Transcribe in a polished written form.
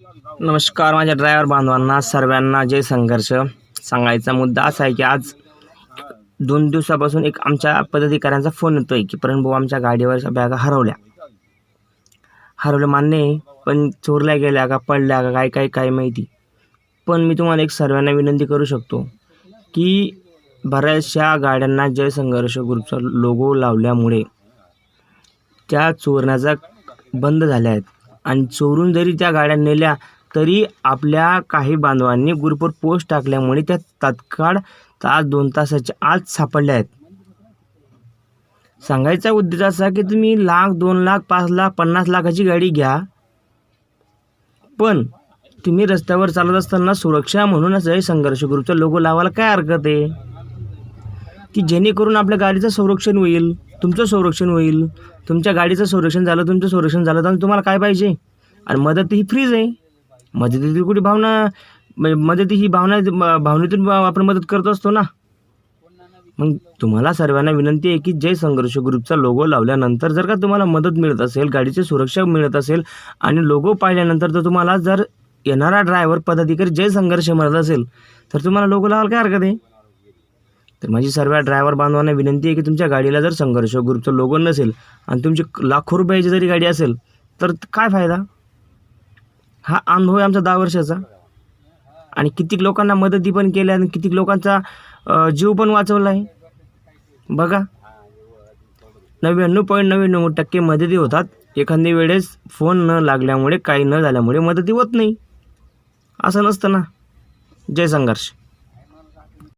नमस्कार माझ्या ड्रायव्हर बांधवांना सर्वांना जय संघर्ष। सांगायचा मुद्दा असा आहे की आज 2 दिवसापासून एक आमच्या पदाधिकाऱ्यांचा फोन येतोय की भाऊ आमच्या गाडीवरच्या बॅगा हरवल्या मान्य आहे, पण चोरल्या गेल्या का पडल्या का काय माहिती। पण मी तुम्हाला एक सर्वांना विनंती करू शकतो की बऱ्याचशा गाड्यांना जय संघर्ष ग्रुपचा लोगो लावल्यामुळे त्या चोरण्याचा बंद झाल्या आहेत आणि चोरून जरी त्या गाड्या नेल्या तरी आपल्या काही बांधवांनी ग्रुपवर पोस्ट टाकल्यामुळे त्या तात्काळ तास 2 तासाच्या आत सापडल्या आहेत। सांगायचा उद्देश असा की तुम्ही लाख 2 लाख 5 लाख 50 लाखाची गाडी घ्या, पण तुम्ही रस्त्यावर चालत असताना सुरक्षा म्हणून जय संघर्ष ग्रुपचा लोगो लावायला काय हरकत आहे की जेणेकरून आपल्या गाडीचं संरक्षण होईल, तुमचं संरक्षण होईल। तुमच्या गाडीचं संरक्षण झालं, तुमचं संरक्षण झालं तर तुम्हाला काय पाहिजे। आणि मदत ही फ्रीज आहे। मदतीची कुठे मदती ही भावनेतून आपण मदत करत असतो ना। मग तुम्हाला सर्वांना विनंती आहे की जय संघर्ष ग्रुपचा लोगो लावल्यानंतर जर का तुम्हाला मदत मिळत असेल, गाडीची सुरक्षा मिळत असेल आणि लोगो पाहिल्यानंतर तर तुम्हाला जर येणारा ड्रायव्हर पदाधिकारी जय संघर्ष म्हणत असेल तर तुम्हाला लोगो लावायला काय हरकत आहे। तर माझी सर्व ड्रायव्हर बांधवांना विनंती आहे की तुमच्या गाडीला जर संघर्ष ग्रुपचा लोगो नसेल आणि तुमची लाखो रुपयाची जरी गाडी असेल तर काय फायदा। हा अनुभव आहे आमचा 10 वर्षाचा आणि कितीक लोकांना मदती पण केल्या आणि कितीक लोकांचा जीव पण वाचवला आहे। बघा 99.99% मदती होतात, एखाद्या वेळेस फोन न लागल्यामुळे काही न झाल्यामुळे मदती होत नाही, असं नसतं ना। जय संघर्ष।